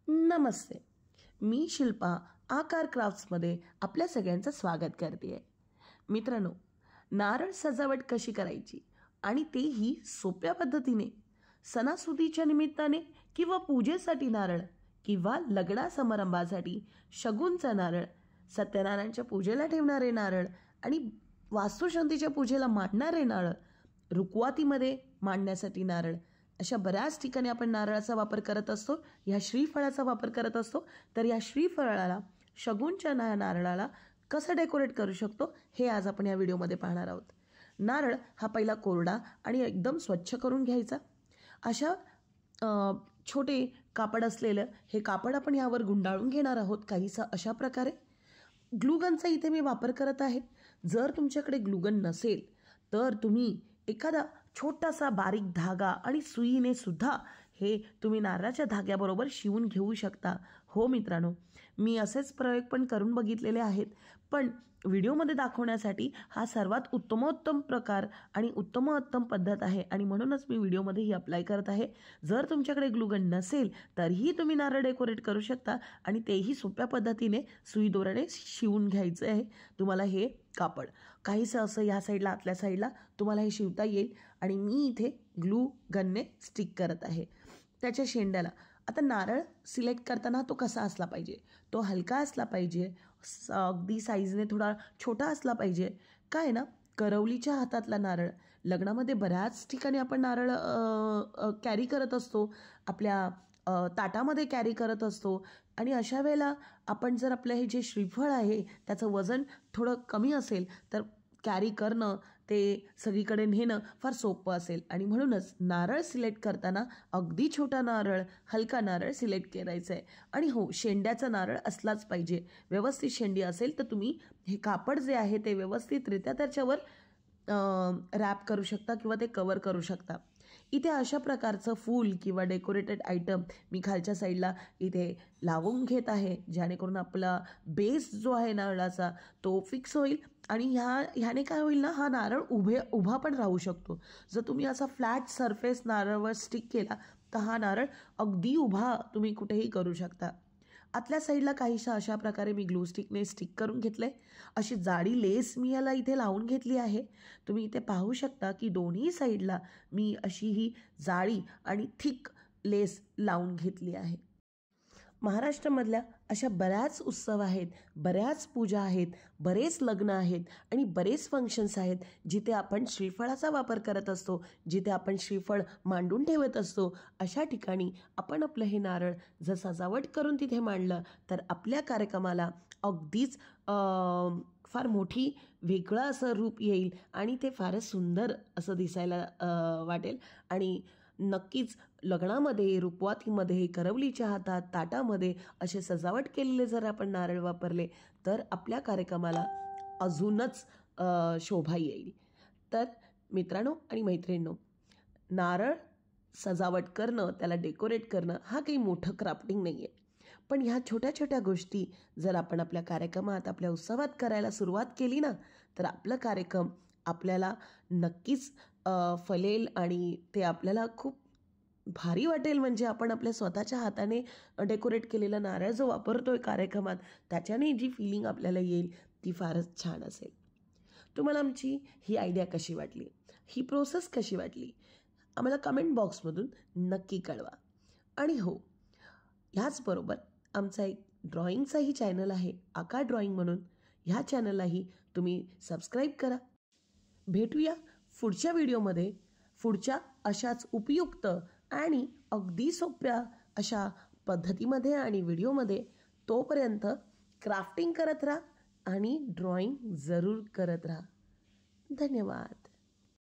नमस्ते, मी शिल्पा आकार क्राफ्ट्समध्ये आपल्या सगळ्यांचं स्वागत करते आहे. मित्रांनो, नारळ सजावट कशी करायची आणि तेही सोप्या पद्धतीने, सणासुदीच्या निमित्ताने किंवा पूजेसाठी नारळ किंवा लग्ना समारंभासाठी शगुनचा नारळ, सत्यनारायणच्या पूजेला ठेवणारे नारळ आणि वास्तुशांतीच्या पूजेला मांडणारे नारळ, रुखवातीमध्ये मांडण्यासाठी नारळ, अशा बऱ्याच ठिकाणी आपण नारळाचा वापर करत असतो. या श्रीफळाचा वापर करत असतो. तर या श्रीफळाला, शगुनच्या नारळाला कसं डेकोरेट करू शकतो हे आज आपण या व्हिडिओमध्ये पाहणार आहोत. नारळ हा पहिला कोरडा आणि एकदम स्वच्छ करून घ्यायचा. अशा छोटे कापड असलेलं हे कापड आपण यावर गुंडाळून घेणार आहोत काहीसा अशा प्रकारे. ग्लूगनचा इथे मी वापर करत आहे. जर तुमच्याकडे ग्लूगन नसेल तर तुम्ही एखादा छोटासा बारीक धागा आणि सुईने सुद्धा हे तुम्ही नारळाच्या धाग्याबरोबर शिवून घेऊ शकता. हो मित्रांनो, मी असेच प्रयोग पण करून बघितलेले आहेत, पण व्हिडिओमध्ये दाखवण्यासाठी हा सर्वात उत्तमोत्तम प्रकार आणि उत्तमोत्तम पद्धत आहे आणि म्हणूनच मी व्हिडिओमध्ये ही अप्लाय करत आहे. जर तुमच्याकडे ग्लूगन नसेल तरीही तुम्ही नारळ डेकोरेट करू शकता आणि तेही सोप्या पद्धतीने सुई दोऱ्याने शिवून घ्यायचं आहे. तुम्हाला हे कापड काहीसं असं ह्या साईडला आतल्या साईडला तुम्हाला हे शिवता येईल आणि मी इथे ग्लू गनने स्टिक करत आहे त्याच्या शेंड्याला. आता नारळ सिलेक्ट करताना तो कसा असला पाहिजे, तो हलका असला पाहिजे, अगदी साईजने थोडा छोटा असला पाहिजे. काय ना, करवलीच्या हातातला नारळ, लग्नामध्ये बऱ्याच ठिकाणी आपण नारळ कॅरी करत असतो, आपल्या ताटामध्ये कॅरी करत असतो आणि अशा वेळेला आपण जर आपलं हे जे श्रीफळ आहे त्याचं वजन थोडं कमी असेल तर कॅरी करणं, ते सगळीकडे नेणं फार सोपं असेल आणि म्हणूनच नारळ सिलेक्ट करताना अगदी छोटा नारळ, हलका नारळ सिलेक्ट करायचं आहे. आणि हो, शेंड्याचा नारळ असलाच पाहिजे. व्यवस्थित शेंडी असेल तर तुम्ही हे कापड जे आहे ते व्यवस्थितरित्या त्याच्यावर रॅप करू शकता किंवा ते कवर करू शकता. इथे अशा प्रकारचं फूल किंवा डेकोरेटेड आयटम मी खालच्या साईडला इथे लावून घेत आहे, जेणेकरून आपला बेस जो आहे नारळाचा तो फिक्स होईल आणि ह्याने काय होईल ना, हा नारळ उभा पण राहू शकतो. जर तुम्ही असा फ्लॅट सरफेस नारळावर स्टिक केला तर हा नारळ अगदी उभा तुम्ही कुठेही करू शकता. आतल्या साईडला काहीशा अशा प्रकारे मी ग्लू स्टिकने स्टिक करून घेतलं आहे. अशी जाडी लेस मी याला इथे लावून घेतली आहे. तुम्ही इथे पाहू शकता की दोन्ही साईडला मी अशी ही जाडी आणि थिक लेस लावून घेतली आहे. महाराष्ट्रामधल्या अशा बऱ्याच उत्सव आहेत, बऱ्याच पूजा आहेत, बरेच लग्न आहेत आणि बरेच फंक्शन्स आहेत जिथे आपण श्रीफळाचा वापर करत असतो, जिथे आपण श्रीफळ मांडून ठेवत असतो. अशा ठिकाणी आपण आपलं हे नारळ जर सजावट करून तिथे मांडलं तर आपल्या कार्यक्रमाला अगदीच फार मोठी वेगळं असं रूप येईल आणि ते फारच सुंदर असं दिसायला वाटेल. आणि नक्कीच लग्नामध्ये, रुखवातीमध्ये, करवलीच्या हातात, ताटामध्ये असे सजावट केलेले जर आपण नारळ वापरले तर आपल्या कार्यक्रमाला अजूनच शोभा येईल. तर मित्रांनो आणि मैत्रिणींनो, नारळ सजावट करणं, त्याला डेकोरेट करणं हा काही मोठं क्राफ्टिंग नाही आहे, पण ह्या छोट्या छोट्या गोष्टी जर आपण आपल्या कार्यक्रमात, आपल्या उत्सवात करायला सुरुवात केली ना तर आपलं कार्यक्रम आपल्याला नक्कीच फलेल आणि ते आपल्याला खूप भारी वाटेल. म्हणजे आपण आपल्या स्वतःच्या हाताने डेकोरेट केलेला नारळ जो वापरतोय कार्यक्रमात त्याच्याने जी फिलिंग आपल्याला येईल ती फारच छान असेल. तुम्हाला आमची ही आयडिया कशी वाटली, ही प्रोसेस कशी वाटली, आम्हाला कमेंट बॉक्समधून नक्की कळवा. आणि हो, ह्याचबरोबर आमचा एक ड्रॉइंगचाही चॅनल आहे, आकार ड्रॉइंग म्हणून. ह्या चॅनललाही तुम्ही सबस्क्राईब करा. भेटूया पुढच्या व्हिडिओमध्ये, पुढच्या अशाच उपयुक्त आणि अगदी सोप्या अशा पद्धतीमध्ये आणि व्हिडिओमध्ये. तोपर्यंत क्राफ्टिंग करत राहा आणि ड्रॉइंग जरूर करत राहा. धन्यवाद.